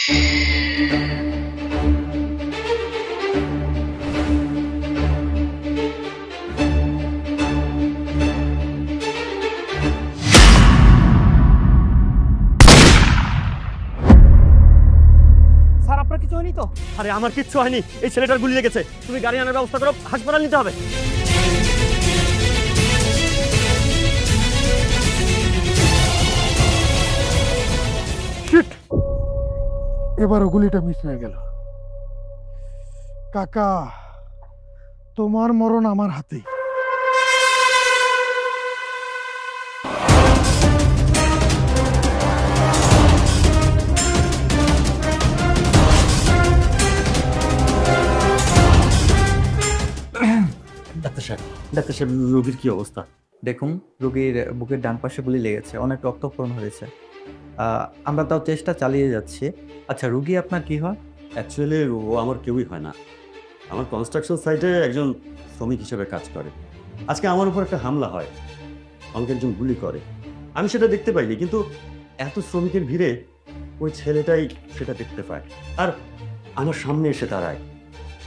Sir আপনার কিছু হয়নি তো? আরে আমার কিচ্ছু হয়নি, এই ছেলেটার গুলি লেগেছে। তুমি গাড়ি আনার ব্যবস্থা করো, হাসপাতাল নিতে হবে। এবারও গুলিটা মিস হয়ে গেল। কাকা, তোমার মরণ আমার হাতে। ডাক্তার সাহেব রোগীর কি অবস্থা? দেখুন, রোগীর বুকের ডান পাশে গুলি লেগেছে, অনেক রক্তক্ষরণ হয়েছে। আমরা তাও চেষ্টা চালিয়ে যাচ্ছি। আচ্ছা, রোগী আপনার কি হয়? অ্যাকচুয়ালি ও আমার কেউই হয় না। আমার কনস্ট্রাকশন সাইটে একজন শ্রমিক হিসেবে কাজ করে। আজকে আমার উপর একটা হামলা হয়, আমাকে একজন গুলি করে। আমি সেটা দেখতে পাইনি, কিন্তু এত শ্রমিকের ভিড়ে ওই ছেলেটাই সেটা দেখতে পায় আর আমার সামনে এসে দাঁড়ায়।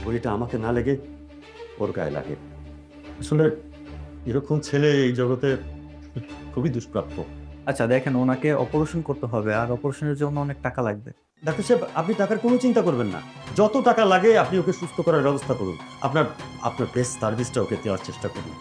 গুলিটা আমাকে না লেগে ওর গায়ে লাগে। আসলে এরকম ছেলে এই জগতে খুবই দুষ্প্রাপ্য। আচ্ছা দেখেন, ওনাকে অপারেশন করতে হবে, আর অপারেশনের জন্য অনেক টাকা লাগবে। ডাক্তার সাহেব, আপনি টাকার কোনো চিন্তা করবেন না। যত টাকা লাগে আপনি ওকে সুস্থ করার ব্যবস্থা করুন। আপনার বেস্ট সার্ভিসটা ওকে দেওয়ার চেষ্টা করুন।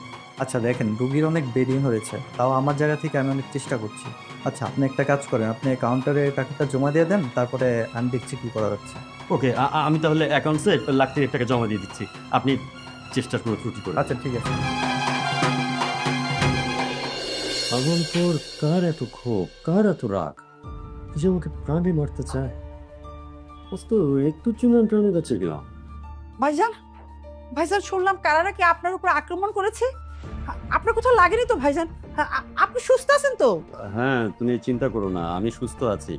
আচ্ছা দেখেন, রোগীর অনেক বেরিয়ে হয়েছে, তাও আমার জায়গা থেকে আমি অনেক চেষ্টা করছি। আচ্ছা, আপনি একটা কাজ করেন, আপনি কাউন্টারে টাকাটা জমা দিয়ে দেন, তারপরে আমি দেখছি কী করা যাচ্ছে। ওকে, আমি তাহলে অ্যাকাউন্টসে লাখ টাকা জমা দিয়ে দিচ্ছি, আপনি চেষ্টার কোনো ত্রুটি করুন। আচ্ছা ঠিক আছে। পাগলপুর কার এত ক্ষোভ, কার এত রাগ যে আমাকে প্রাণে মারতে চায়? তো একটু চুনান প্রাণে কাছে গেলাম। ভাইজান, ভাইজান শুনলাম কারারা কি আপনার উপর আক্রমণ করেছে? আপনার কোথাও লাগেনি তো ভাইজান? আপনি সুস্থ আছেন তো? হ্যাঁ, তুমি চিন্তা করো না, আমি সুস্থ আছি।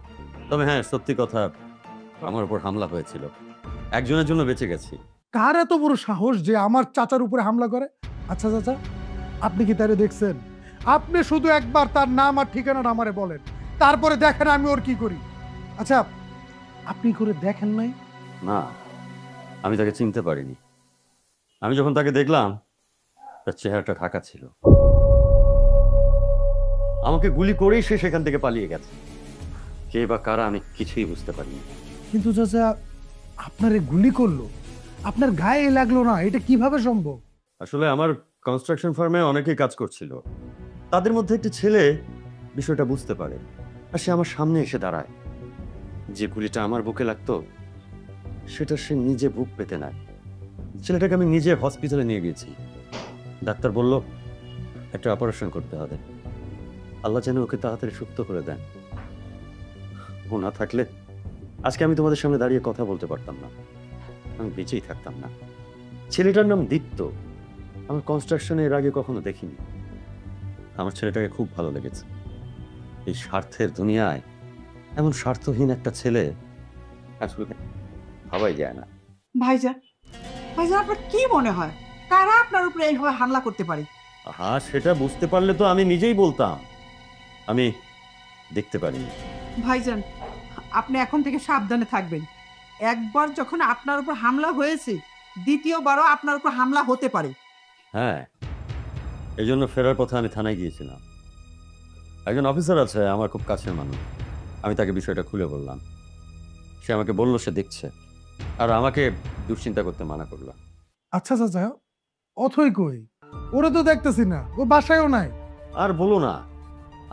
তবে হ্যাঁ, সত্যি কথা, আমার উপর হামলা হয়েছিল, একজনের জন্য বেঁচে গেছি। কার এত বড় সাহস যে আমার চাচার উপরে হামলা করে? আচ্ছা চাচা, আপনি কি তারে দেখছেন? আপনি শুধু একবার তার নাম আর ঠিকানাটা আমারে বলেন, তারপরে দেখেন আমি ওর কি করি। আচ্ছা, আপনি করে দেখেন নাই? না, আমি তাকে চিনতে পারিনি। আমি যখন তাকে দেখলাম, তার চেহারাটা ঢাকা ছিল। আমাকে গুলি করেই সে সেখান থেকে পালিয়ে গেছে। কে বা কারা আমি কিছুই বুঝতে পারিনি। কিন্তু চাচা, আপনারে গুলি করলো, আপনার গায়ে লাগলো না, এটা কিভাবে সম্ভব? আসলে আমার কনস্ট্রাকশন ফার্মে অনেকেই কাজ করছিল, তাদের মধ্যে একটি ছেলে বিষয়টা বুঝতে পারে আর সে আমার সামনে এসে দাঁড়ায়। যে গুলিটা আমার বুকে লাগতো সেটা সে নিজে বুক পেতে নেয়। ছেলেটাকে আমি নিজে হসপিটালে নিয়ে গেছি। ডাক্তার বলল একটা অপারেশন করতে হবে। আল্লাহ যেন ওকে তাড়াতাড়ি সুস্থ করে দেন। ও না থাকলে আজকে আমি তোমাদের সামনে দাঁড়িয়ে কথা বলতে পারতাম না, আমি বেঁচেই থাকতাম না। ছেলেটার নাম দীপ্ত। আমার কনস্ট্রাকশনে এর আগে কখনো দেখিনি। আমার ছেলেটাকে খুব ভালো লেগেছে। এই স্বার্থের দুনিয়ায় এমন স্বার্থহীন একটা ছেলে আসলে ভাবাই যায় না। ভাইজান, ভাইজান আপনার কি মনে হয় কারা আপনার উপরে এইভাবে হামলা করতে পারে? হ্যাঁ, সেটা বুঝতে পারলে তো আমি নিজেই বলতাম। আমি দেখতে পারিনি। ভাইজান, আপনি এখন থেকে সাবধানে থাকবেন। একবার যখন আপনার উপর হামলা হয়েছে, দ্বিতীয়বারও আপনার উপর হামলা হতে পারে। হ্যাঁ, এই জন্য ফেরার পথে আমি থানায় গিয়েছিলাম। একজন অফিসার আছে আমার খুব কাছের মানুষ, আমি তাকে বিষয়টা খুলে বললাম। সে আমাকে বলল সে দেখছে, আর আমাকে দুশ্চিন্তা করতে মানা করলো। আচ্ছা চাচা, অথই কই? ওরে তো দেখতেছি না, ও বাসায়ও নাই। আর বলো না,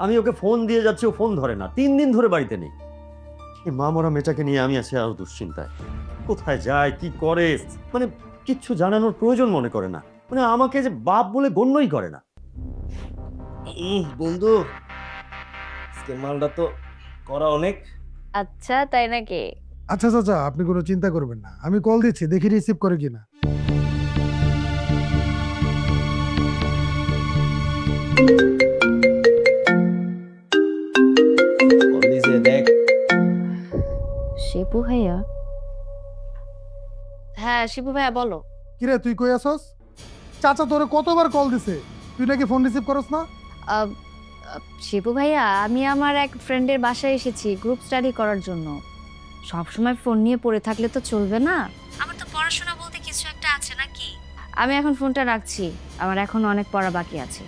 আমি ওকে ফোন দিয়ে যাচ্ছি, ও ফোন ধরে না, 3 দিন ধরে বাড়িতে নেই। এই মা মরা মেয়েটাকে নিয়ে আমি আছি আরো দুশ্চিন্তায়। কোথায় যায়, কি করে, মানে কিচ্ছু জানানোর প্রয়োজন মনে করে না। মানে আমাকে যে বাপ বলে গণ্যই করে না। বন্ধু, মালটা তো করা অনেক। আচ্ছা তাই নাকি? আচ্ছা চাচা, আপনি কোনো চিন্তা করবেন না, আমি কল দিচ্ছি, দেখি রিসিভ করে কিনা। দেখ শিবু ভাইয়া। হ্যাঁ শিবু ভাইয়া বলো। কিরে তুই কই আসস? চাচা তোরে কতবার কল দিছে, তুই নাকি ফোন রিসিভ করস না? শিবু ভাইয়া, আমি আমার এক ফ্রেন্ডের বাসায় এসেছি গ্রুপ স্টাডি করার জন্য। সবসময় ফোন নিয়ে পড়ে থাকলে তো চলবে না, আমার তো পড়াশোনা বলতে কিছু একটা আছে নাকি। আমি এখন ফোনটা রাখছি, আমার এখন অনেক পড়া বাকি আছে।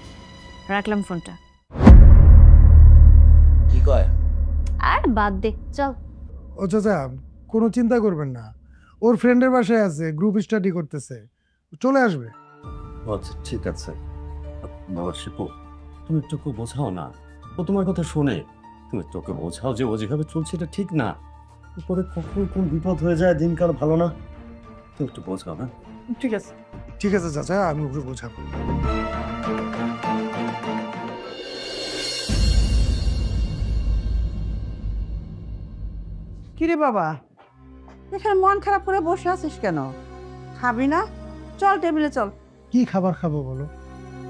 রাখলাম ফোনটা। কি কয়? আর বাদ দে, চল। ও চাচা, কোনো চিন্তা করবেন না, ওর ফ্রেন্ডের বাসায় আছে, গ্রুপ স্টাডি করতেছে, চলে আসবে। আচ্ছা ঠিক আছে। বাবা শিপু, তুমি একটু ওকে বোঝাও না, ও তোমার কথা শোনে। তুমি একটু ওকে বোঝাও যে ও যেভাবে চলছে এটা ঠিক না, পরে কখন কোন বিপদ হয়ে যায়, দিনকাল ভালো না। তুমি একটু বোঝাও না। ঠিক আছে। ঠিক আছে চাচা, আমি ওকে বোঝাবো। কিরে বাবা, এখানে মন খারাপ করে বসে আছিস কেন? খাবি না? চল টেবিলে চল। কি খাবার খাবো বলো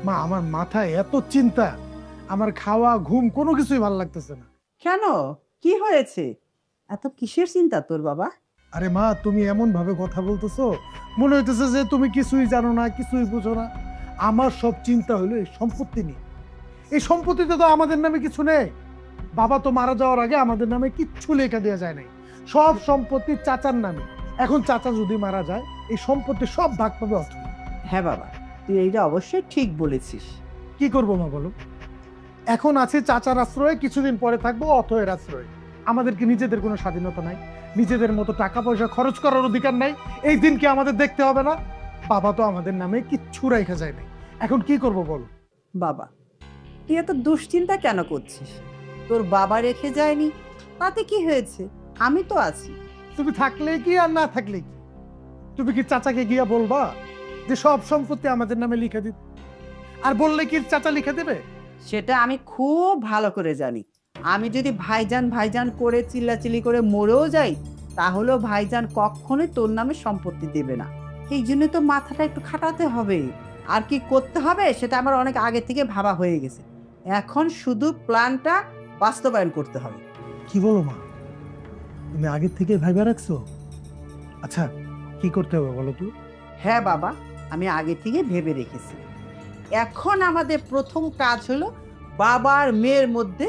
মা, আমার মাথায় এত চিন্তা, আমার খাওয়া ঘুম কোনো কিছুই ভালো লাগতেছে না। কেন, কি হয়েছে? এত কিসের চিন্তা তোর বাবা? আরে মা, তুমি এমন ভাবে কথা বলতেছো, মনে হইতেছে যে তুমি কিছুই জানো না, কিছুই বুঝো না। আমার সব চিন্তা হলো এই সম্পত্তি নিয়ে। এই সম্পত্তিতে তো আমাদের নামে কিছু নেই। বাবা তো মারা যাওয়ার আগে আমাদের নামে কিচ্ছু লেখা দেওয়া যায় নাই, সব সম্পত্তি চাচার নামে। এখন চাচা যদি মারা যায়, এই সম্পত্তি সব ভাগ পাবে অথই। হ্যাঁ বাবা, তুই এইটা অবশ্যই ঠিক বলেছিস। কি করবো মা বলো? এখন আছে চাচার আশ্রয়ে, কিছুদিন পরে থাকবো অথয়ের আশ্রয়ে। আমাদের কি নিজেদের কোনো স্বাধীনতা নাই? নিজেদের মতো টাকা পয়সা খরচ করার অধিকার নাই? এই দিন কি আমাদের দেখতে হবে না? বাবা তো আমাদের নামে কিচ্ছু রেখা যায় নাই, এখন কি করব বলো? বাবা, তুই এত দুশ্চিন্তা কেন করছিস? তোর বাবা রেখে যায়নি, তাতে কি হয়েছে? আমি তো আছি। তুমি থাকলে কি আর না থাকলে কি? তুমি কি চাচাকে গিয়া বলবা যে সব সম্পত্তি আমাদের নামে লিখে দিতে? আর বললে কি চাচা লিখে দেবে? সেটা আমি খুব ভালো করে জানি। আমি যদি ভাইজান ভাইজান করে চিল্লাচিল্লি করে মরেও যাই, তাহলেও ভাইজান কখনোই তোর নামে সম্পত্তি দেবে না। এই জন্য তো মাথাটা একটু খাটাতে হবে। আর কি করতে হবে সেটা আমার অনেক আগে থেকে ভাবা হয়ে গেছে। এখন শুধু প্ল্যানটা বাস্তবায়ন করতে হবে। কি বলো মা, তুমি আগে থেকে ভাইবা রাখছো? আচ্ছা, কি করতে হবে বলো তো? হ্যাঁ বাবা, আমি আগে থেকে ভেবে রেখেছি। এখন আমাদের প্রথম কাজ হলো বাবার মেয়ের মধ্যে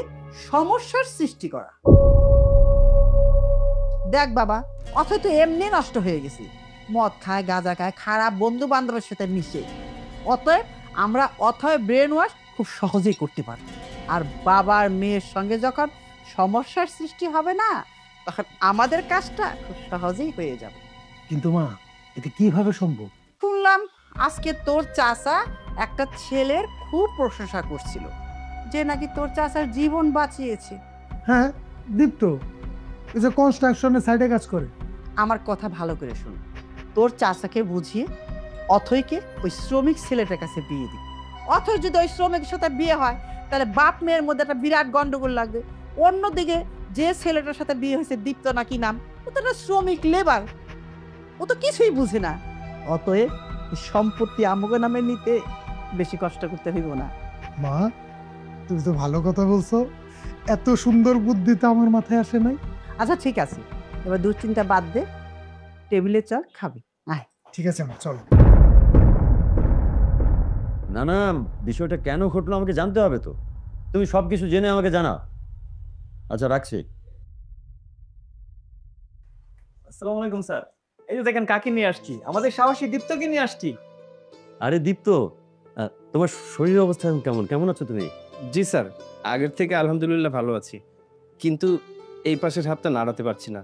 সমস্যার সৃষ্টি করা। দেখ বাবা, অথচ তো এমনি নষ্ট হয়ে গেছে, মদ খায়, গাঁজা খায়, খারাপ বন্ধু বান্ধবের সাথে মিশে। অতএব আমরা অথয় ব্রেন ওয়াশ খুব সহজেই করতে পারি। আর বাবার মেয়ের সঙ্গে যখন সমস্যার সৃষ্টি হবে না, তখন আমাদের কাজটা খুব সহজেই হয়ে যাবে। কিন্তু মা, এটা কিভাবে সম্ভব? শুনলাম আজকে তোর চাচা একটা ছেলের খুব প্রশংসা করছিল, যে নাকি তোর চাচার জীবন বাঁচিয়েছে। হ্যাঁ, দীপ্ত, এই যে কনস্ট্রাকশনের সাইডে কাজ করে। আমার কথা ভালো করে শোন, তোর চাচাকে বুঝিয়ে অথৈকে ওই শ্রমিক ছেলেটার কাছে বিয়ে দিই। অথৈ যদি ওই শ্রমিকের সাথে বিয়ে হয়, তাহলে বাপ মেয়ের মধ্যে একটা বিরাট গন্ডগোল লাগবে। অন্যদিকে যে ছেলেটার সাথে বিয়ে হয়েছে, দীপ্ত নাকি নাম, ও তো একটা শ্রমিক লেবার, ও তো কিছুই বুঝে না। অতএব সম্পত্তি আমাকে নামে নিতে বেশি কষ্ট করতে হইব না। মা, তুমি তো ভালো কথা বলছো, এত সুন্দর বুদ্ধি তো আমার মাথায় আসে নাই। আচ্ছা ঠিক আছে, এবার দুশ্চিন্তা বাদ দে, টেবিলে চল, খাবি আয়। ঠিক আছে মা, চলো। না না, বিষয়টা কেন ঘটলো আমাকে জানতে হবে তো। তুমি সবকিছু জেনে আমাকে জানাও। আচ্ছা রাখছি। আসসালামু আলাইকুম স্যার। এই যে দেখেন কাকে নিয়ে আসছি, আমাদের সাহসী দীপ্তকে নিয়ে আসছি। আরে দীপ্ত, তোমার শরীরের অবস্থা এখন কেমন? কেমন আছো তুমি? জি স্যার, আগের থেকে আলহামদুলিল্লাহ ভালো আছি, কিন্তু এই পাশের হাতটা নাড়াতে পারছি না।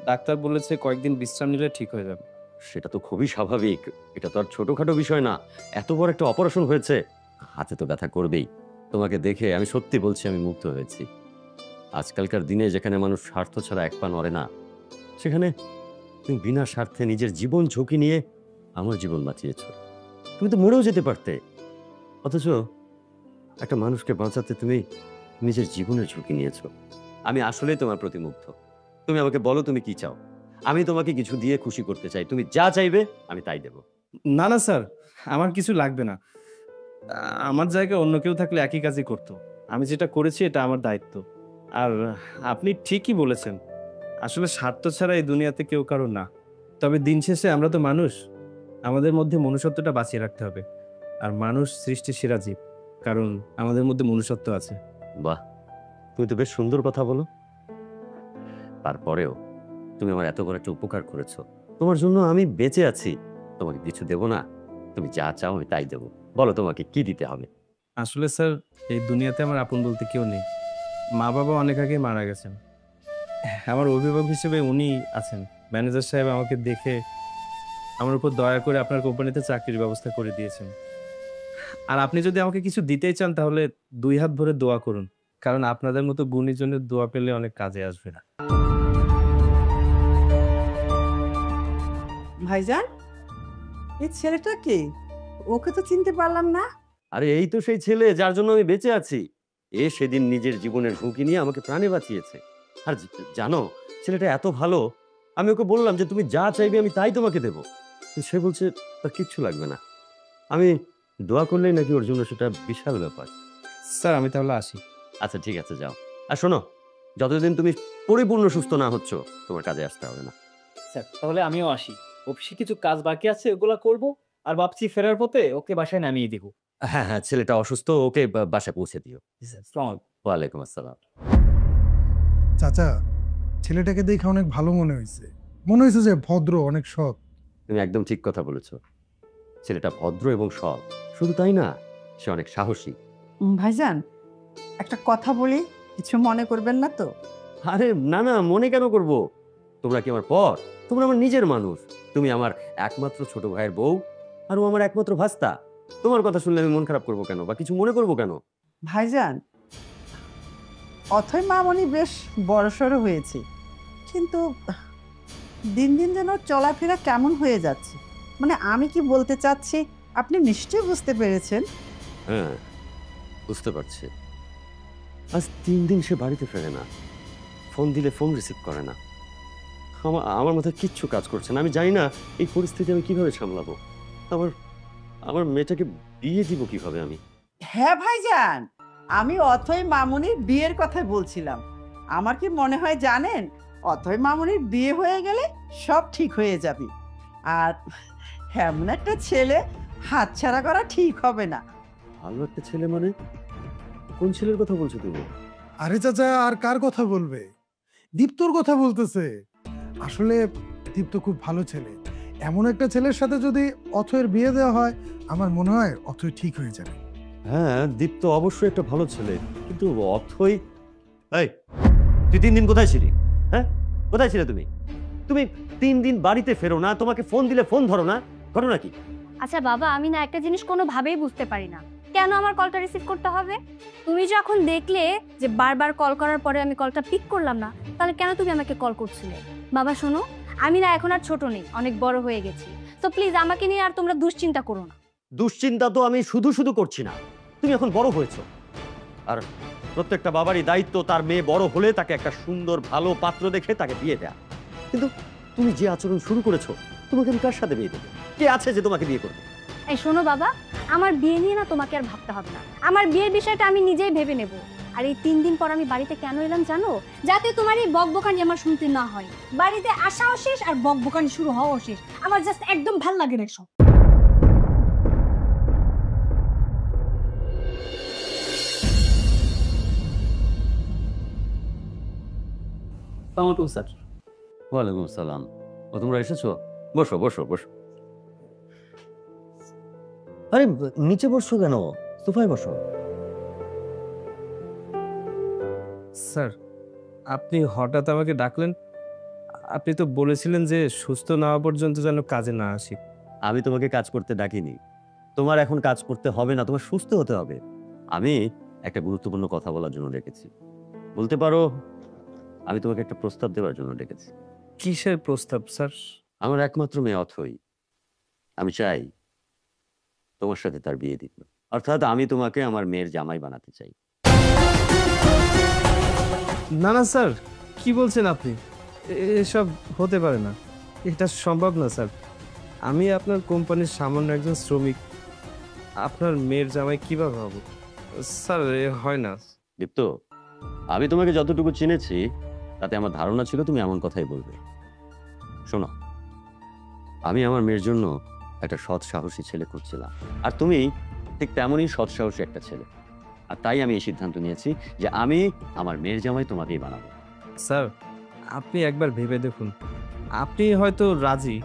ডাক্তার বলেছে কয়েকদিন বিশ্রাম নিলে ঠিক হয়ে যাবে। সেটা তো খুবই স্বাভাবিক, এটা তো আর ছোটখাটো বিষয় না। এত বড় একটা অপারেশন হয়েছে, হাতে তো ব্যথা করবেই। তোমাকে দেখে আমি সত্যি বলছি, আমি মুগ্ধ হয়েছি। আজকালকার দিনে যেখানে মানুষ স্বার্থ ছাড়া এক পা নড়ে না, সেখানে তুমি বিনা স্বার্থে নিজের জীবন ঝুঁকি নিয়ে আমার জীবন বাঁচিয়েছ। তুমি তো মরেও যেতে পারতে, অথচ একটা মানুষকে বাঁচাতে তুমি নিজের জীবনের ঝুঁকি নিয়েছো। আমি আসলেই তোমার প্রতি মুগ্ধ। তুমি আমাকে বলো তুমি কি চাও, আমি তোমাকে কিছু দিয়ে খুশি করতে চাই। তুমি যা চাইবে আমি তাই দেব। না না স্যার, আমার কিছু লাগবে না। আমার জায়গায় অন্য কেউ থাকলে একই কাজই করতো। আমি যেটা করেছি এটা আমার দায়িত্ব। আর আপনি ঠিকই বলেছেন, আসলে স্বার্থ ছাড়া এই দুনিয়াতে কেউ কারো না। তবে দিন শেষে আমরা তো মানুষ, আমাদের মধ্যে মনুষ্যত্বটা বাঁচিয়ে রাখতে হবে। আর মানুষ সৃষ্টির সেরা জীব, কারণ আমাদের মধ্যে মনুষ্যত্ব আছে। বাহ, তুমি তো বেশ সুন্দর কথা বলো। তারপরেও তুমি আমার এত বড় একটা উপকার করেছো, তোমার জন্য আমি বেঁচে আছি। তোমাকে কিছু দেবো না? তুমি যা চাও আমি তাই দেবো। বলো তোমাকে কি দিতে হবে? আসলে স্যার এই দুনিয়াতে আমার আপন বলতে কেউ নেই। মা বাবা অনেক আগেই মারা গেছেন। আমার অভিভাবক হিসেবে উনি আছেন। ম্যানেজার সাহেব আমাকে দেখে আমার উপর দয়া করে আপনার কোম্পানিতে চাকরির ব্যবস্থা করে দিয়েছেন। আর আপনি যদি আমাকে কিছু দিতেই চান তাহলে 2 হাত ভরে দোয়া করুন, কারণ আপনাদের মতো গুণীজনের দোয়া পেলে অনেক কাজে আসবে না। ভাইজান, এই ছেলেটা কে? ওকে তো চিনতে পারলাম না। আরে এই তো সেই ছেলে যার জন্য আমি বেঁচে আছি। এ সেদিন নিজের জীবনের ঝুঁকি নিয়ে আমাকে প্রাণে বাঁচিয়েছে। আর জানো, ছেলেটা এত ভালো, আমি ওকে বললাম যে তুমি যা চাইবে আমি তাই তোমাকে দেবো। কিন্তু সে বলছে তার কিচ্ছু লাগবে না। আমি দোয়া করলেই নাকি ওর জন্য সেটা বিশাল ব্যাপার। স্যার আমি তাহলে আসি। আচ্ছা ঠিক আছে, যাও। আর শোনো, যতদিন তুমি পরিপূর্ণ সুস্থ না হচ্ছ তোমার কাজে আসতে হবে না। স্যার তাহলে আমিও আসি, অফিসে কিছু কাজ বাকি আছে, ওগুলা করব। আর ভাবছি ফেরার পথে ওকে বাসায় নামিয়ে দিব। হ্যাঁ হ্যাঁ, ছেলেটা অসুস্থ, ওকে বাসায় পৌঁছে দিও। স্যার ওয়ালাইকুম আসসালাম। চাচা, ছেলেটাকে দেখে অনেক ভালো মনে হয়েছে। মনে হয়েছে যে ভদ্র, অনেক সৎ। তুমি একদম ঠিক কথা বলেছো। ছেলেটা ভদ্র এবং সৎ, শুধু তাই না, সে অনেক সাহসী। ভাইজান, একটা কথা বলি, কিছু মনে করবেন না তো? আরে না না, মনে কেন করব? তোমরা কি আমার পর? তোমরা আমার নিজের মানুষ। তুমি আমার একমাত্র ছোট ভাইয়ের বউ, আর ও আমার একমাত্র ভাস্তা। তোমার কথা শুনলে আমি মন খারাপ করবো কেন বা কিছু মনে করবো কেন? ভাইজান, অথই মামনি বেশ বড়সড় হয়েছে, কিন্তু দিন দিন যেন ওর চলাফেরা কেমন হয়ে যাচ্ছে। মানে আমি কি বলতে চাচ্ছি আপনি নিশ্চয়ই বুঝতে পেরেছেন। হ্যাঁ, বুঝতে পারছি। আজ 3 দিন সে বাড়িতে ফেরে না, ফোন দিলে ফোন রিসিভ করে না। আমার মাথায় কিচ্ছু কাজ করছে না। আমি জানি না এই পরিস্থিতি আমি কিভাবে সামলাবো। আমার মেয়েটাকে বিয়ে দিব কিভাবে আমি? হ্যাঁ ভাইজান, আমি অথই মামনির বিয়ের কথা বলছিলাম। আমার কি মনে হয় জানেন, অথই মামনির বিয়ে হয়ে গেলে সব ঠিক হয়ে যাবে। আর এমন একটা ছেলে হাতছাড়া করা ঠিক হবে না। ভালো একটা ছেলে মানে? কোন ছেলের কথা বলছো তুমি? আরে চাচা, আর কার কথা বলবে? দীপ্তর কথা বলতেছে। আসলে দীপ্ত খুব ভালো ছেলে। এমন একটা ছেলের সাথে যদি অথয়ের বিয়ে দেওয়া হয়, আমার মনে হয় অথয় ঠিক হয়ে যাবে। হ্যাঁ, দীপ্ত অবশ্যই একটা ভালো ছেলে, কিন্তু অথই। এই, তুই 3 দিন কোথায় ছিলি? হ্যাঁ, কোথায় ছিলে তুমি? তুমি 3 দিন বাড়িতে ফেরো না, তোমাকে ফোন দিলে ফোন ধরো না, ঘটনা কি? আচ্ছা বাবা, আমি না একটা জিনিস কোনোভাবেই বুঝতে পারি না, কেন আমার কলটা রিসিভ করতে হবে? তুমি যখন দেখলে যে বারবার কল করার পরে আমি কলটা পিক করলাম না, তাহলে কেন তুমি আমাকে কল করছিলে? বাবা শোনো, আমি না এখন আর ছোট নেই, অনেক বড় হয়ে গেছি। তো প্লিজ আমাকে নিয়ে আর তোমরা দুশ্চিন্তা করো না। দুশ্চিন্তা তো আমি শুধু শুধু করছি না, তুমি এখন বড় হয়েছো। আর প্রত্যেকটা বাবারই দায়িত্ব তার মেয়ে বড় হলে তাকে একটা সুন্দর ভালো পাত্র দেখে তাকে বিয়ে দেয়া। কিন্তু তুমি যে আচরণ শুরু করেছো, তোমাকে আমি কার সাথে বিয়ে দেবো? কে আছে যে তোমাকে বিয়ে করবে? এই শোনো বাবা, আমার বিয়ে নিয়ে না তোমাকে আর ভাবতে হবে না। আমার বিয়ের বিষয়টা আমি নিজেই ভেবে নেব। আর এই 3 দিন পর আমি বাড়িতে কেন এলাম জানো? যাতে তোমার এই বকবকানি আমার শুনতে না হয়। বাড়িতে আসাও শেষ আর বকবকানি শুরু হওয়াও শেষ। আমার জাস্ট একদম ভাল লাগে না সব। সালামালাইকুম স্যার। ওয়ালাইকুম আসসালাম। ও তোমরা এসেছো? বসো বসো বসো। আরে নিচে বসছো কেন? সোফায় বসো। স্যার আপনি হঠাৎ আমাকে ডাকলেন? আপনি তো বলেছিলেন যে সুস্থ না হওয়া পর্যন্ত যেন কাজে না আসি। আমি তোমাকে কাজ করতে ডাকিনি। তোমার এখন কাজ করতে হবে না, তোমার সুস্থ হতে হবে। আমি একটা গুরুত্বপূর্ণ কথা বলার জন্য ডেকেছি। বলতে পারো আমি তোমাকে একটা প্রস্তাব দেওয়ার জন্য ডেকেছি। কিসের প্রস্তাব স্যার? আমার একমাত্র মেয়ে অথই, আমি চাই তোমার সাথে তার বিয়ে দিতে। অর্থাৎ আমি তোমাকে আমার মেয়ের জামাই বানাতে চাই। না না স্যার, কি বলছেন আপনি? এসব হতে পারে না, এটা সম্ভব না স্যার। আমি আপনার কোম্পানির সামান্য একজন শ্রমিক, আপনার মেয়ের জামাই কিভাবে হব? স্যার এ হয় না। দীপ্ত, আমি তোমাকে যতটুকু চিনেছি তাতে আমার ধারণা ছিল তুমি এমন কথাই বলবে। শোনো, আমি আমার মেয়ের জন্য একটা সৎ সাহসী ছেলে খুঁজছিলাম, আর তুমি ঠিক তেমনই সৎ সাহসী একটা ছেলে। আর তাই আমি এই সিদ্ধান্ত নিয়েছি যে আমি আমার মেয়ের জামাই তোমাকেই বানাবো। স্যার আপনি একবার ভেবে দেখুন, আপনি হয়তো রাজি,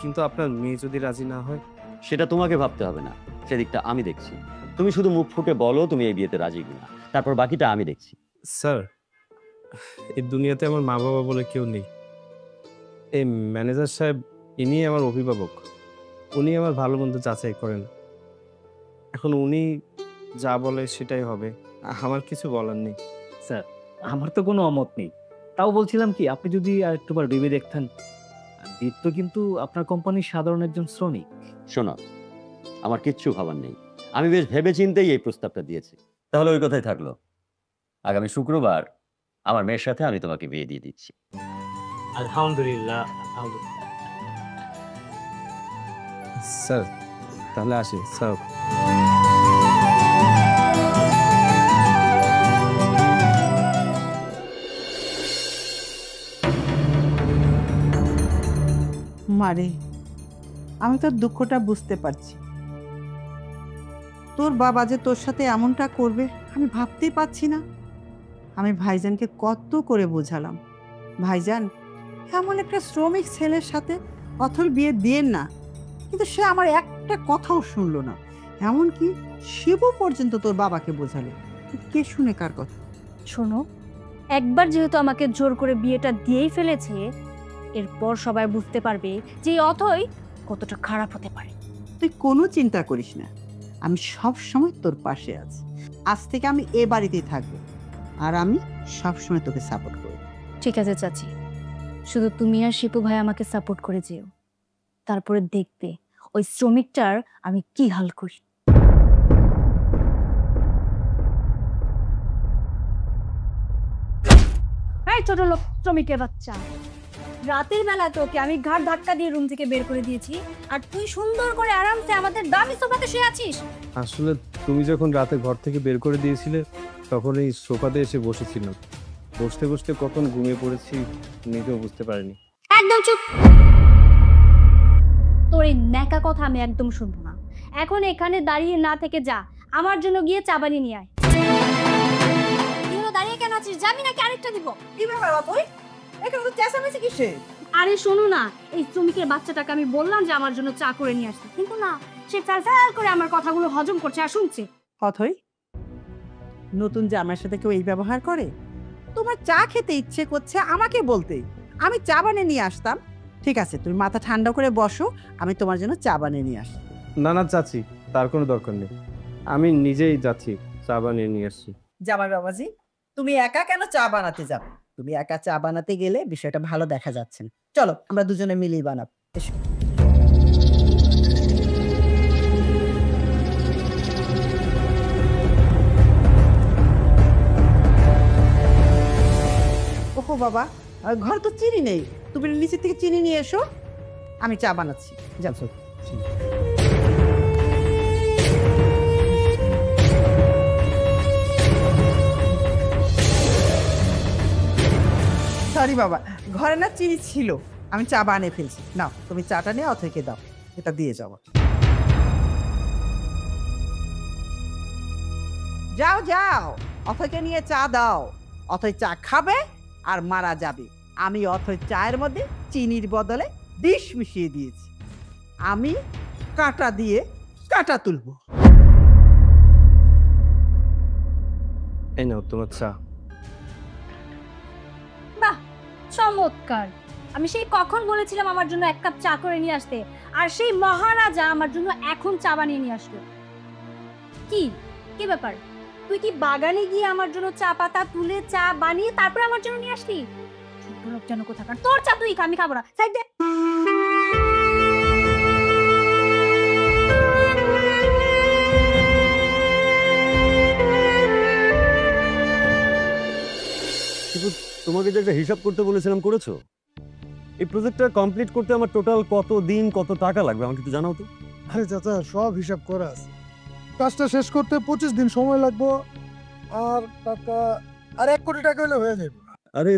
কিন্তু আপনার মেয়ে যদি রাজি না হয়? সেটা তোমাকে ভাবতে হবে না, সেদিকটা আমি দেখছি। তুমি শুধু মুখ ফুটে বলো তুমি এই বিয়েতে রাজি কিনা, তারপর বাকিটা আমি দেখছি। স্যার, এই দুনিয়াতে আমার মা বাবা বলে কেউ নেই। এই ম্যানেজার সাহেব, ইনি আমার অভিভাবক, উনি আমার ভালো মন্দ যাচাই করেন। এখন উনি যা বলে সেটাই হবে, আমার কিছু বলার নেই। স্যার, আমার তো কোনো অমত নেই। তাও বলছিলাম কি, আপনি যদি আর একটুবার ভেবে দেখতেন। দীপ্ত কিন্তু আপনার কোম্পানির সাধারণ একজন শ্রমিক। শোনো, আমার কিচ্ছু ভাবার নেই, আমি বেশ ভেবে চিন্তেই এই প্রস্তাবটা দিয়েছি। তাহলে ওই কথাই থাকলো, আগামী শুক্রবার আমার মেয়ের সাথে আমি তোমাকে বিয়ে দিয়ে দিচ্ছি। আলহামদুলিল্লাহ। স্যার, তাহলে আসি স্যার। মারে, আমি তোর দুঃখটা বুঝতে পারছি। তোর বাবা যে তোর সাথে এমনটা করবে আমি ভাবতেই পারছি না। আমি ভাইজানকে কত করে বোঝালাম, ভাইজান এমন একটা শ্রমিক ছেলের সাথে অথর বিয়ে দিয়েন না, কিন্তু সে আমার একটা কথাও শুনলো না। এমনকি শিবু পর্যন্ত তোর বাবাকে বোঝালো, কে শুনে কার কথা। শোনো, একবার যেহেতু আমাকে জোর করে বিয়েটা দিয়েই ফেলেছে, এরপর সবাই বুঝতে পারবে যে এই অথই কতটা খারাপ হতে পারে। তুই কোনো চিন্তা করিস না, আমি সব সময় তোর পাশে আছি। আজ থেকে আমি এ বাড়িতেই থাকবো, আর আমি সব সময় তোকে সাপোর্ট করব। ঠিক আছে চাচি, শুধু তুমি আর শিপু ভাই আমাকে সাপোর্ট করে যেও, তারপরে দেখবে ওই শ্রমিকটার আমি কি হাল করি। এই ছোট লোক শ্রমিকের বাচ্চা, রাতের বেলা তোকে আমি ঘাট ধাক্কা দিয়ে রুম থেকে বের করে দিয়েছি, আর তুই সুন্দর করে আরামসে আমাদের দামি সোফাতে শুয়ে আছিস। আসলে তুমি যখন রাতে ঘর থেকে বের করে দিয়েছিলে, তখন এই সোফাতে এসে বসেছিলাম। বসতে বসতে কখন ঘুমিয়ে পড়েছি নিজেও বুঝতে পারিনি। একদম চুপ, তোর এই ন্যাকা কথা আমি একদম শুনবো না। এখন এখানে দাঁড়িয়ে না থেকে যা, আমার জন্য গিয়ে চা বানিয়ে নিয়ে আয়। কি হলো, দাঁড়িয়ে কেন আছিস? যাবি নাকি আরেকটা দিব? কি ব্যাপার তুই এখানে তো চেঁচামেচি কিসে? আরে শোনো না, এই শ্রমিকের বাচ্চাটাকে আমি বললাম যে আমার জন্য চা করে নিয়ে আসতে, কিন্তু না, সে ফ্যাল করে আমার কথাগুলো হজম করছে আর শুনছে। অথই, নতুন জামাইয়ের সাথে কেউ এই ব্যবহার করে? তোমার চা খেতে ইচ্ছে করছে আমাকে বলতে, আমি চা বানিয়ে নিয়ে আসতাম। ঠিক আছে, তুমি মাথা ঠান্ডা করে বসো, আমি তোমার জন্য চা বানিয়ে নিয়ে আসি। না না চাচি, তার কোনো দরকার নেই, আমি নিজেই যাচ্ছি, চা বানিয়ে নিয়ে আসছি। জামাই বাবাজি, তুমি একা কেন চা বানাতে যাবে? তুমি একা চা বানাতে গেলে বিষয়টা ভালো দেখা যাচ্ছে না। চলো আমরা দুজনে মিলেই বানাবো, এসো। ওহো বাবা, ঘর তো চিনি নেই, তুমি নিচে থেকে চিনি নিয়ে এসো, আমি চা বানাচ্ছি। যাচ্ছ? সরি বাবা, ঘরে না চিনি ছিল, আমি চা বানিয়ে ফেলছি। নাও তুমি চাটা নিয়ে অথৈকে দাও, এটা দিয়ে যাও। যাও যাও, অথৈকে নিয়ে চা দাও। অথৈ চা খাবে আর মারা যাবে। আমি অথৈ চায়ের মধ্যে চিনির বদলে বিষ মিশিয়ে দিয়েছি, আমি কাঁটা দিয়ে কাঁটা তুলবো। এই নাও তোমার চা। বাহ, চমৎকার। আমি সেই কখন বলেছিলাম আমার জন্য এক কাপ চা করে নিয়ে আসতে, আর সেই মহারাজা আমার জন্য এখন চা বানিয়ে নিয়ে আসলো। কি কি ব্যাপার, তুই কি বাগানে গিয়ে আমার জন্য চা পাতা তুলে চা বানিয়ে তারপরে আমার জন্য নিয়ে আসলি? ছোট লোক যেন কোথাকার, তোর চা তুই খা, আমি খাবো না। সাইড দে। তোমাকে যে একটা হিসাব করতে বলেছিলাম করেছো? এই প্রজেক্টটা কমপ্লিট করতে আমার টোটাল কত দিন কত টাকা লাগবে আমাকে একটু জানাও তো। আরে চাচা, সব হিসাব করা আছে। কাজটা শেষ করতে 25 দিন সময় লাগবে, আর টাকা আর 1 কোটি টাকা হলে হয়ে যাবে। আরে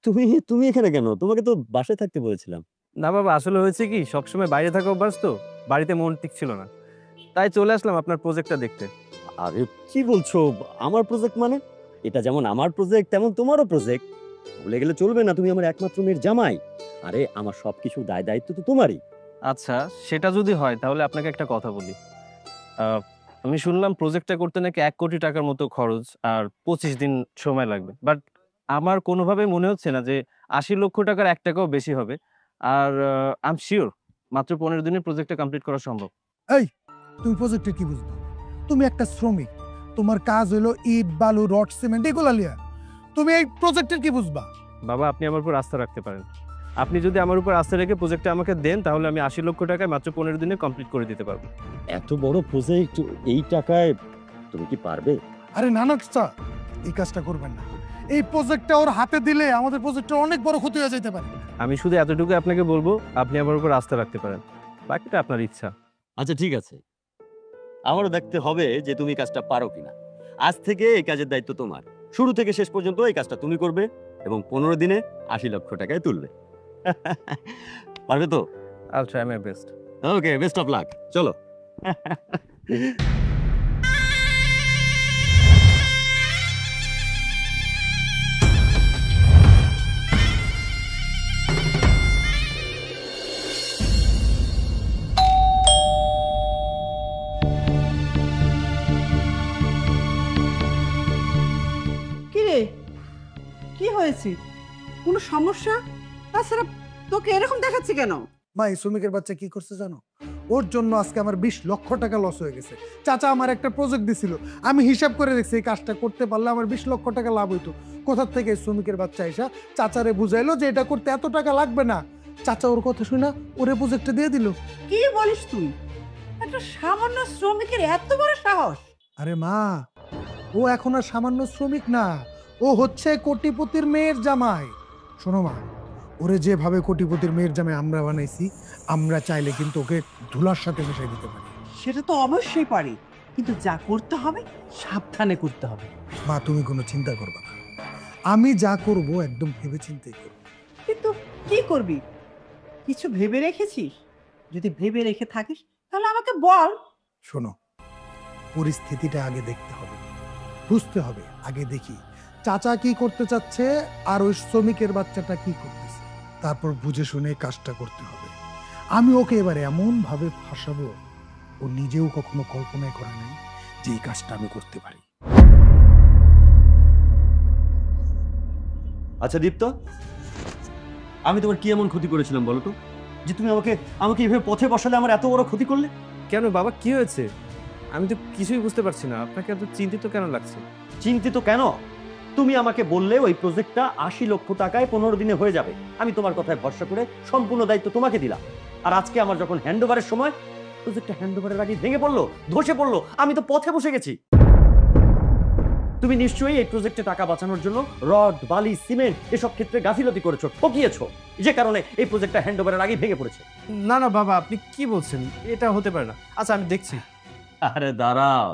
তুমি তুমি এখানে কেন? তোমাকে তো বাসায় থাকতে বলেছিলাম। না বাবা, আসলে হয়েছে কি, সবসময় বাইরে থাকা অভ্যাস তো, বাড়িতে মন টিকছিল না, তাই চলে আসলাম আপনার প্রজেক্টটা দেখতে। আরে কি বলছো? আমার প্রজেক্ট মানে? এটা যেমন আমার প্রজেক্ট তেমন তোমারও প্রজেক্ট। ভুলে গেলে চলবে না, তুমি আমার একমাত্র মেয়ের জামাই। আরে আমার সবকিছু দায় দায়িত্ব তো তোমারই। আচ্ছা, সেটা যদি হয় তাহলে আপনাকে একটা কথা বলি। আমি শুনলাম প্রজেক্টটা করতে নাকি 1 কোটি টাকার মতো খরচ আর 25 দিন সময় লাগবে। বাট আমার কোনোভাবে মনে হচ্ছে না যে 80 লক্ষ টাকার 1 টাকাও বেশি হবে। আর আই এম সিওর মাত্র 15 দিনে প্রজেক্টটা কমপ্লিট করা সম্ভব। এই, তুমি প্রজেক্টে কি বুঝবা? তুমি একটা শ্রমিক, তোমার কাজ হলো ইট, বালু, রড, সিমেন্ট এগুলা লিয়া। তুমি এই প্রজেক্টের কি বুঝবা? বাবা, আপনি আমার উপর আস্থা রাখতে পারেন। আপনি যদি আমার উপর আস্থা রেখে প্রজেক্টটা আমাকে দেন তাহলে আমি 80 লক্ষ টাকায় মাত্র 15 দিনে কমপ্লিট করে দিতে পারবো। এত বড় প্রজেক্ট এই টাকায় তুমি কি পারবে? আরে না না চাচা, এই কাজটা করবেন না। এই প্রজেক্টটা ওর হাতে দিলে আমাদের প্রজেক্টটা অনেক বড় ক্ষতি হয়ে যেতে পারে। আমি শুধু এতটুকু আপনাকে বলবো, আপনি আমার উপর আস্থা রাখতে পারেন, বাকিটা আপনার ইচ্ছা। আচ্ছা ঠিক আছে, আমারও দেখতে হবে যে তুমি কাজটা পারো কিনা। আজ থেকে এই কাজের দায়িত্ব তোমার, শুরু থেকে শেষ পর্যন্ত এই কাজটা তুমি করবে এবং 15 দিনে 80 লক্ষ টাকায় তুলবে। পারবে তো? I'll try my best. Okay, best of luck. চলো। কি রে, কি হয়েছে? কোনো সমস্যা? তাছাড়া তোকে এরকম দেখাচ্ছে কেন? মা, এই শ্রমিকের বাচ্চা কি করছে জানো? ওর জন্য আজকে আমার 20 লক্ষ টাকা লস হয়ে গেছে। চাচা আমার একটা প্রজেক্ট দিছিল, আমি হিসাব করে দেখছি এই কাজটা করতে পারলে আমার 20 লক্ষ টাকা লাভ হইতো। কোথা থেকে এই শ্রমিকের বাচ্চা এসা চাচারে বুঝাইলো যে এটা করতে এত টাকা লাগবে না। চাচা ওর কথা শুনে ওরে প্রজেক্টটা দিয়ে দিল। কি বলিস তুই? একটা সামান্য শ্রমিকের এত বড় সাহস? আরে মা, ও এখন আর সামান্য শ্রমিক না, ও হচ্ছে কোটিপতির মেয়ের জামাই। শোনো মা, ওরে যেভাবে কোটিপতির মেয়ের জামাই আমরা বানাইছি, আমরা চাইলে কিন্তু ওকে ধুলার সাথে মিশাই দিতে পারি। সেটা তো অবশ্যই পারি, কিন্তু যা করতে হবে সাবধানে করতে হবে। মা, তুমি কোনো চিন্তা করবে না, আমি যা করব একদম ভেবে চিন্তেই করব। কিন্তু কি করবি? কিছু ভেবে রেখেছিস? যদি ভেবে রেখে থাকিস তাহলে আমাকে বল। শোনো, পরিস্থিতিটা আগে দেখতে হবে, বুঝতে হবে। আগে দেখি চাচা কি করতে চাচ্ছে আর ওই শ্রমিকের বাচ্চাটা কি করতেছে, তারপর বুঝে শুনে কাজটা করতে হবে। আমি ওকে এবারে এমন ভাবে ফাঁসাবো, ও নিজেও কখনো কল্পনাই করে নাই যে এই কাজটা আমি করতে পারি। আচ্ছা দীপ্ত, আমি তোমার কি এমন ক্ষতি করেছিলাম বলো তো, যে তুমি আমাকে আমাকে এভাবে পথে বসালে আমার এত বড় ক্ষতি করলে? কেন বাবা, কি হয়েছে? আমি তো কিছুই বুঝতে পারছি না, আপনাকে এত চিন্তিত কেন লাগছে? চিন্তিত কেন? তুমি আমাকে বললে ওই প্রজেক্টটা 80 লক্ষ টাকায় 15 দিনে হয়ে যাবে। আমি তোমার কথায় ভরসা করে সম্পূর্ণ দায়িত্ব তোমাকে দিলাম। আর আজকে আমার যখন হ্যান্ডওভারের সময় প্রজেক্টটা হ্যান্ডওভারের আগে ভেঙে পড়লো, ধসে পড়লো, আমি তো পথে বসে গেছি। তুমি নিশ্চয়ই এই প্রজেক্টে টাকা বাঁচানোর জন্য রড, বালি, সিমেন্ট এসব ক্ষেত্রে গাফিলতি করেছো, ঠকিয়েছো, যে কারণে এই প্রজেক্টটা হ্যান্ডওভারের আগে ভেঙে পড়েছে। না না বাবা, আপনি কি বলছেন? এটা হতে পারে না। আচ্ছা আমি দেখছি। আরে দাঁড়াও,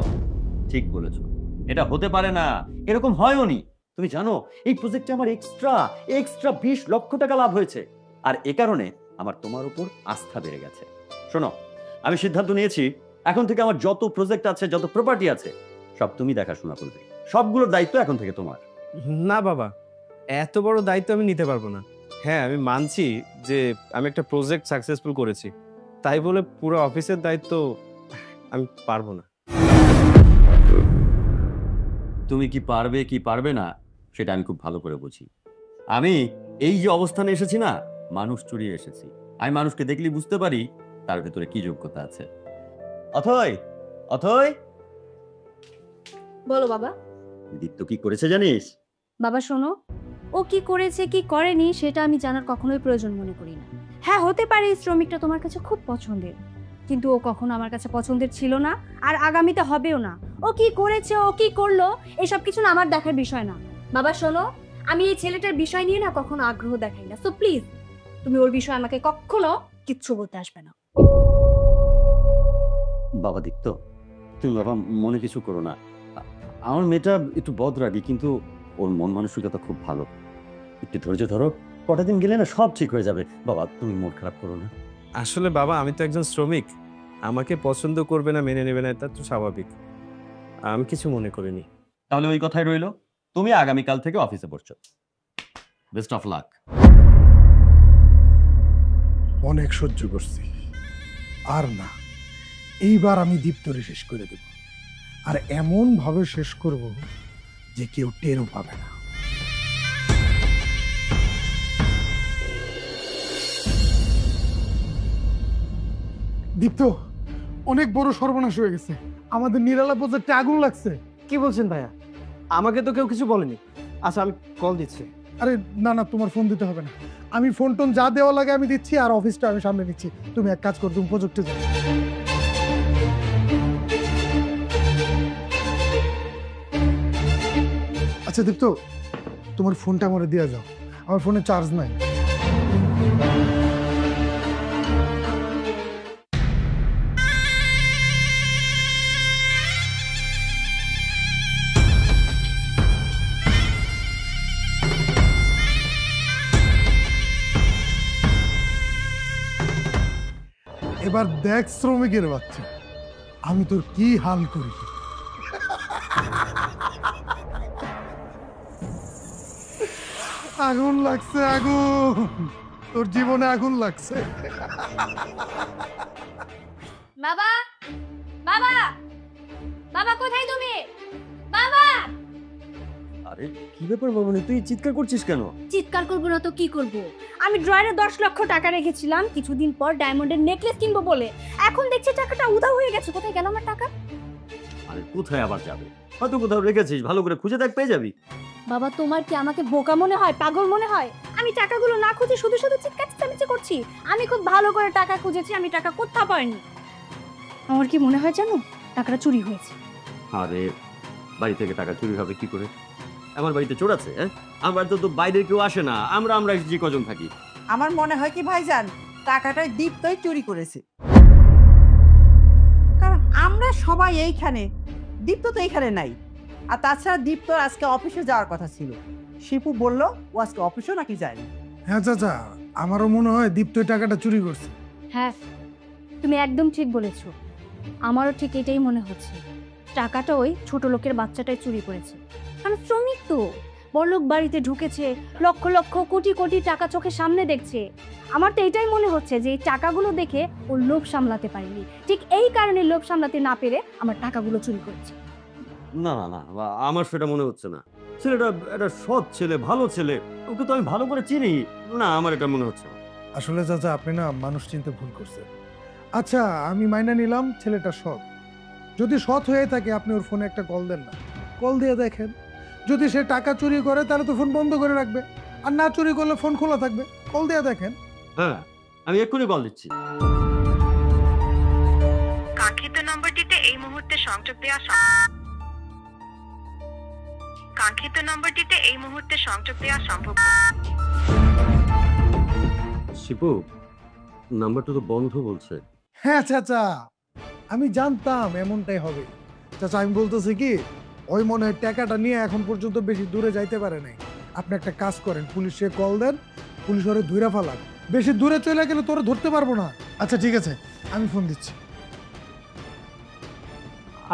ঠিক বলেছো, এটা হতে পারে না, এরকম হয়ও নি। তুমি জানো এই প্রজেক্টে আমার এক্সট্রা 20 লক্ষ টাকা লাভ হয়েছে, আর এ কারণে আমার তোমার উপর আস্থা বেড়ে গেছে। শোনো, আমি সিদ্ধান্ত নিয়েছি এখন থেকে আমার যত প্রজেক্ট আছে, যত প্রপার্টি আছে, সব তুমি দেখাশোনা করবে। সবগুলোর দায়িত্ব এখন থেকে তোমার। না বাবা, এত বড় দায়িত্ব আমি নিতে পারবো না। হ্যাঁ, আমি মানছি যে আমি একটা প্রজেক্ট সাকসেসফুল করেছি, তাই বলে পুরো অফিসের দায়িত্ব আমি পারবো না। তুমি কি পারবে কি পারবে না সেটা আমি খুব ভালো করে বুঝি। আমি এই যে অবস্থানে এসেছি না, মানুষ চুরিয়ে এসেছি। আমি মানুষকে দেখলেই বুঝতে পারি তার ভেতরে কি যোগ্যতা আছে। অথয়, অথয়, বলো বাবা। দীপ্ত কি করেছে জানিস? বাবা শোনো, ও কি করেছে কি করেনি সেটা আমি জানার কখনোই প্রয়োজন মনে করি না। হ্যাঁ, হতে পারে এই শ্রমিকটা তোমার কাছে খুব পছন্দের, কিন্তু ও কখনো আমার কাছে পছন্দের ছিল না, আর আগামীতে হবেও না। ও কি করেছে, ও কি করলো, এসব কিছু না আমার দেখার বিষয় না। বাবা শোনো, আমি এই ছেলেটার বিষয় নিয়ে না কখনো আগ্রহ দেখাই না, সো প্লিজ তুমি ওর বিষয়ে আমাকে কখনো কিচ্ছু বলতে আসবে না। বাবা দীপ্ত, তুমি বাবা মনে কিছু করো না। আমার মেয়েটা একটু বদরাগী, কিন্তু ওর মন মানসিকতা খুব ভালো। একটু ধৈর্য ধরো, কটা দিন গেলে না সব ঠিক হয়ে যাবে। বাবা তুমি মন খারাপ করো না। আসলে বাবা, আমি তো একজন শ্রমিক, আমাকে পছন্দ করবে না, মেনে নেবে না, এটা তো স্বাভাবিক। আমি কিছু মনে করিনি। তাহলে ওই কথাই রইলো, তুমি আগামীকাল থেকে অফিসে বসছো। Best of luck. অনেক সহ্য করছি, আর না, এইবার আমি দীপ্তরে শেষ করে দেব, আর এমন ভাবে শেষ করব যে কেউ টেরও পাবে না। দীপ্ত, অনেক বড় সর্বনাশ হয়ে গেছে, আমাদের নিরালা প্রজেক্টে আগুন লাগছে। কি বলছেন ভাইয়া? আমাকে তো কেউ কিছু বলেনি। আচ্ছা, আমি কল দিচ্ছি। আরে না না, তোমার ফোন দিতে হবে না, আমি ফোন টোন যা দেওয়া লাগে আমি দিচ্ছি, আর অফিসটা আমি সামনে নিচ্ছি। তুমি এক কাজ করো, তুমি প্রজেক্টে যাও। আচ্ছা দীপ্ত, তোমার ফোনটা আমার দিয়ে যাও, আমার ফোনে চার্জ নাই। এবার দেখ শ্রমিকের বাচ্চা, আমি তোর কি হাল করি। আগুন লাগছে, আগুন, তোর জীবনে আগুন লাগছে। বাবা, বাবা, বাবা কোথায় তুমি? বাবা! আরে কি ব্যাপার বাবুনি, তুই চিৎকার করছিস কেন? চিৎকার করবো না তো কি করব? আমি ড্রয়ারে 10 লক্ষ টাকা রেখেছিলাম কিছুদিন পর ডায়মন্ডের নেকলেস কিনবো বলে। এখন দেখছি টাকাটা উধাও হয়ে গেছে। কোথায় গেল আমার টাকা? আরে কোথায় আবার যাবে? হয়তো কোথাও রেখেছিস, ভালো করে খুঁজে দেখ, পেয়ে যাবি। বাবা, তোমার কি আমাকে বোকা মনে হয়, পাগল মনে হয়? আমি টাকাগুলো না খুঁজে শুধু শুধু চিৎকার চেঁচামেচি করছি? আমি খুব ভালো করে টাকা খুঁজেছি, আমি টাকা কোথাও পাইনি। আমার কি মনে হয় জানো, টাকাটা চুরি হয়েছে। আরে বাড়ি থেকে টাকা চুরি হবে কি করে? আমার বাড়িতে চোর আছে? হ্যাঁ, আমার বাড়িতে তো বাইরের কেউ আসে না, আমরা যে কজন থাকি। আমার মনে হয় কি ভাইজান, টাকাটাই দীপ্তই চুরি করেছে, কারণ আমরা সবাই এইখানে, দীপ্ত তো এইখানে নাই। আর তাছাড়া দীপ্তর আজকে অফিসে যাওয়ার কথা ছিল, শিপু বলল ও আজকে অফিসেও নাকি যায়নি। হ্যাঁ চাচা, আমারও মনে হয় দীপ্ত এই টাকাটা চুরি করছে। হ্যাঁ, তুমি একদম ঠিক বলেছো, আমারও ঠিক এটাই মনে হচ্ছে। টাকাটা ওই ছোট লোকের বাচ্চাটাই চুরি করেছে। কারণ শ্রমিক তো বড়লোক বাড়িতে ঢুকেছে, লক্ষ লক্ষ কোটি কোটি টাকা চোখের সামনে দেখছে। আমার তো এটাই মনে হচ্ছে যে এই টাকাগুলো দেখে ও লোভ সামলাতে পারেনি, ঠিক এই কারণে লোভ সামলাতে না পেরে আমার টাকাগুলো চুরি করেছে। না না না, আমার সেটা মনে হচ্ছে না। ছেলেটা একটা সৎ ছেলে, ভালো ছেলে, ওকে তো আমি ভালো করে চিনি। না, আমার এটা মনে হচ্ছে না। আসলে চাচা, আপনি না মানুষ চিনতে ভুল করছেন। আচ্ছা, আমি মাইনা নিলাম ছেলেটা সৎ। যদি সৎ হয়ে থাকে, আপনি ওর ফোনে একটা কল দেন না, কল দিয়ে দেখেন। যদি সে টাকা চুরি করে তাহলে তো ফোন বন্ধ করে রাখবে, আর না চুরি করলে ফোন খোলা থাকবে। কল দিয়ে দেখেন। হ্যাঁ, আমি এক্ষুনি কল দিচ্ছি। কাঙ্ক্ষিত নম্বরটিতে এই মুহূর্তে সংযোগ দেওয়া কাঙ্ক্ষিত নম্বরটিতে এই মুহূর্তে সংযোগ দেওয়া সম্ভব নয়। শিপু, নাম্বারটা তো বন্ধ বলছে। হ্যাঁ চাচা, আমি জানতাম এমনটাই হবে। চাচা, আমি বলতেছি কি, ওই মনে হয় টাকাটা নিয়ে এখন পর্যন্ত বেশি দূরে যাইতে পারে নাই। আপনি একটা কাজ করেন, পুলিশে কল দেন, পুলিশ ওরে ধইরা ফেলান। বেশি দূরে চলে গেলে তোরা ধরতে পারবো না। আচ্ছা ঠিক আছে, আমি ফোন দিচ্ছি।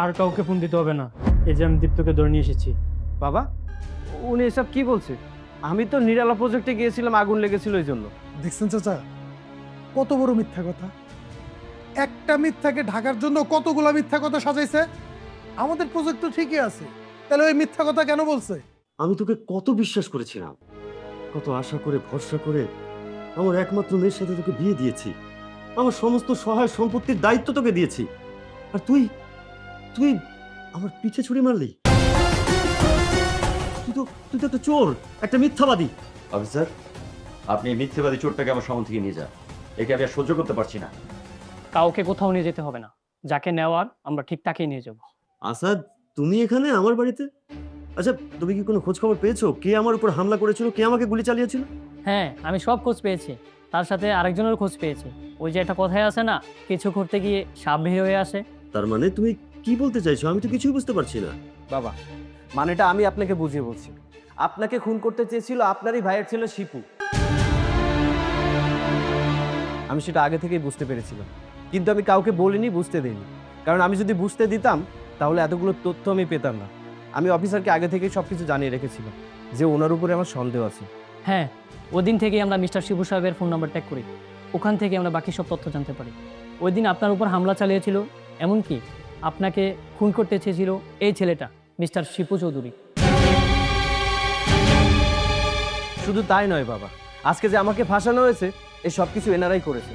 আর কাউকে ফোন দিতে হবে না, এই যে আমি দীপ্তকে ধরে নিয়ে এসেছি। বাবা, উনি এসব কি বলছে? আমি তো নিরালা প্রজেক্টে গিয়েছিলাম, আগুন লেগেছিল এই জন্য। দেখছেন চাচা, কত বড় মিথ্যা কথা। একটা মিথ্যাকে ঢাকার জন্য কতগুলা মিথ্যা কথা সাজাইছে। আমাদের প্রজেক্ট তো ঠিকই আছে, তাহলে ওই মিথ্যা কথা কেন বলছে? আমি তোকে কত বিশ্বাস করেছিলাম, কত আশা করে ভরসা করে আমার একমাত্র মেয়ের সাথে তোকে বিয়ে দিয়েছি, আমার সমস্ত সহায় সম্পত্তির দায়িত্ব তোকে দিয়েছি, আর তুই তুই আমার পিছে ছুরি মারলি। তুই তো একটা চোর, একটা মিথ্যাবাদী। অফিসার, আপনি এই মিথ্যাবাদী চোরটাকে আমার সামনে থেকে নিয়ে যান, একে আমি আর সহ্য করতে পারছি না। কাউকে কোথাও নিয়ে যেতে হবে না, যাকে নেওয়ার আমরা ঠিক তাকেই নিয়ে যাব। আসাদ, তুমি এখানে আমার বাড়িতে? আচ্ছা, তুমি কি কোনো খোঁজ খবর পেয়েছো? কে আমার উপর হামলা করেছিল, কে আমাকে গুলি চালিয়েছিল? হ্যাঁ, আমি সব খোঁজ পেয়েছি, তার সাথে আরেকজনের খোঁজ পেয়েছি। ওই যে একটা কথাই আছে না, কিছু করতে গিয়ে সাপ বের হয়ে আসে। তার মানে তুমি কি বলতে চাইছো? আমি তো কিছুই বুঝতে পারছি না। বাবা, মানেটা আমি আপনাকে বুঝিয়ে বলছি। আপনাকে খুন করতে চেয়েছিল আপনারই ভাইয়ের ছেলে শিপু। আমি সেটা আগে থেকেই বুঝতে পেরেছিলাম, কিন্তু আমি কাউকে বলিনি, বুঝতে দিইনি। কারণ আমি যদি বুঝতে দিতাম তাহলে এতগুলো তথ্য আমি পেতাম না। আমি অফিসারকে আগে থেকেই সবকিছু জানিয়ে রেখেছিলাম যে ওনার উপরে আমার সন্দেহ আছে। হ্যাঁ, ওই দিন থেকেই আমরা মিস্টার শিবু সাহেবের ফোন নাম্বার ট্যাগ করি। ওখান থেকে আমরা বাকি সব তথ্য জানতে পারি। ওই দিন আপনার উপর হামলা চালিয়েছিল, এমনকি আপনাকে খুন করতে চেয়েছিল এই ছেলেটা, মিস্টার শিপু চৌধুরী। শুধু তাই নয় বাবা, আজকে যে আমাকে ফাঁসানো হয়েছে এই সব কিছু এনারাই করেছে।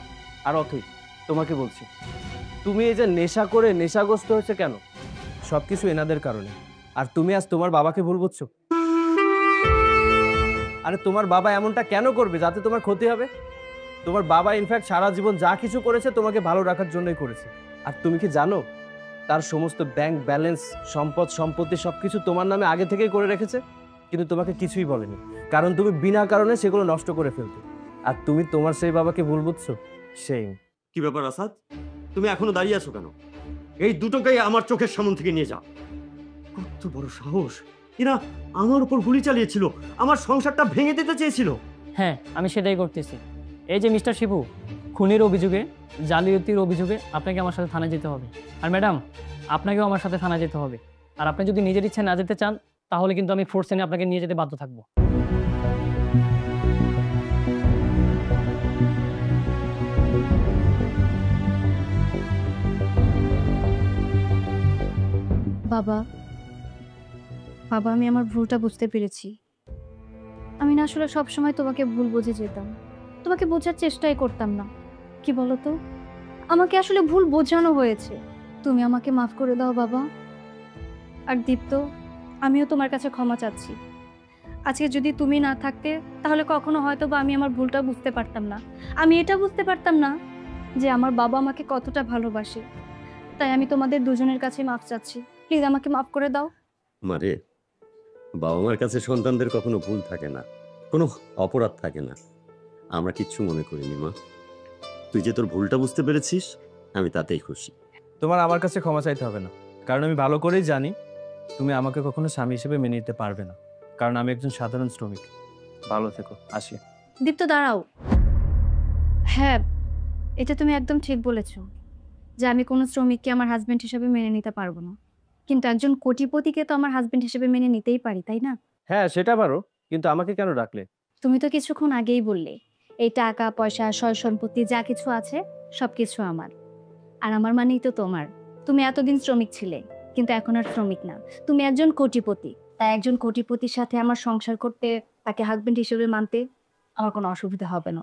আর অথই, তোমাকে বলছি, তুমি এই যে নেশা করে নেশাগ্রস্ত হয়েছে কেন, সব কিছু এনাদের কারণে। আর তুমি আজ তোমার বাবাকে ভুল বুঝছো। আরে তোমার বাবা এমনটা কেন করবে যাতে তোমার ক্ষতি হবে? তোমার বাবা ইনফ্যাক্ট সারা জীবন যা কিছু করেছে তোমাকে ভালো রাখার জন্যই করেছে। আর তুমি কি জানো তার সমস্ত ব্যাংক ব্যালেন্স, সম্পদ সম্পত্তি সবকিছু তোমার নামে আগে থেকেই করে রেখেছে, কিন্তু তোমাকে কিছুই বলেনি, কারণ তুমি বিনা কারণে সেগুলো নষ্ট করে ফেলতে। আর তুমি তোমার সেই বাবাকে ভুল বুঝছো। সেই কি ব্যাপার আসাদ, তুমি এখনো দাঁড়িয়ে আছো কেন? এই দুটোকেই আমার চোখের সামনে থেকে নিয়ে যাও। কত বড় সাহস! এরা আমার উপর গুলি চালিয়েছিল, আমার সংসারটা ভেঙে দিতে চেয়েছিল। হ্যাঁ, আমি সেটাই করতেছি। এই যে মিস্টার শিবু, খুনের অভিযোগে, জালিয়াতির অভিযোগে আপনাকে আমার সাথে থানায় যেতে হবে। আর ম্যাডাম, আপনাকেও আমার সাথে থানায় যেতে হবে। আর আপনি যদি নিজের ইচ্ছা না যেতে চান, তাহলে কিন্তু আমি ফোর্স এনে আপনাকে নিয়ে যেতে বাধ্য থাকবো। বাবা, বাবা, আমি আমার ভুলটা বুঝতে পেরেছি। আমি না আসলে সবসময় তোমাকে ভুল বুঝে যেতাম, তোমাকে বোঝার চেষ্টাই করতাম না। কি বলো তো, আমাকে আসলে ভুল বোঝানো হয়েছে। তুমি আমাকে মাফ করে দাও বাবা। আর দীপ্ত, আমিও তোমার কাছে ক্ষমা চাচ্ছি। আজকে যদি তুমি না থাকতে, তাহলে কখনো হয়তো বা আমি আমার ভুলটা বুঝতে পারতাম না। আমি এটা বুঝতে পারতাম না যে আমার বাবা আমাকে কতটা ভালোবাসে। তাই আমি তোমাদের দুজনের কাছে মাফ চাচ্ছি। প্লিজ আমাকে মাফ করে দাও। মারে, বাবা মার কাছে সন্তানদের কখনো ভুল থাকে না, কোনো অপরাধ থাকে না। আমরা কিচ্ছু মনে করিনি মা। তুই যে তোর ভুলটা বুঝতে পেরেছিস, আমি তাতেই খুশি। তোমার আমার কাছে ক্ষমা চাইতে হবে না, কারণ আমি ভালো করেই জানি তুমি আমাকে কখনো স্বামী হিসেবে মেনে নিতে পারবে না, কারণ আমি একজন সাধারণ শ্রমিক। ভালো থেকো, আসি। দীপ্ত, দাঁড়াও। হ্যাঁ, এটা তুমি একদম ঠিক বলেছো যে আমি কোনো শ্রমিককে আমার হাজবেন্ড হিসেবে মেনে নিতে পারবো না, কিন্তু একজন কোটিপতিকে তো আমার হাজবেন্ড হিসেবে মেনে নিতেই পারি, তাই না? হ্যাঁ, সেটা পারো, কিন্তু আমাকে কেন ডাকলে? তুমি তো কিছুক্ষণ আগেই বললে এই টাকা পয়সা সয় সম্পত্তি যা কিছু আছে সবকিছু আমার, আর আমার মানেই তো তোমার। তুমি এতদিন শ্রমিক ছিলে, কিন্তু এখন আর শ্রমিক না, তুমি একজন কোটিপতি। তাই একজন কোটিপতির সাথে আমার সংসার করতে, তাকে হাজবেন্ড হিসেবে মানতে আমার কোনো অসুবিধা হবে না।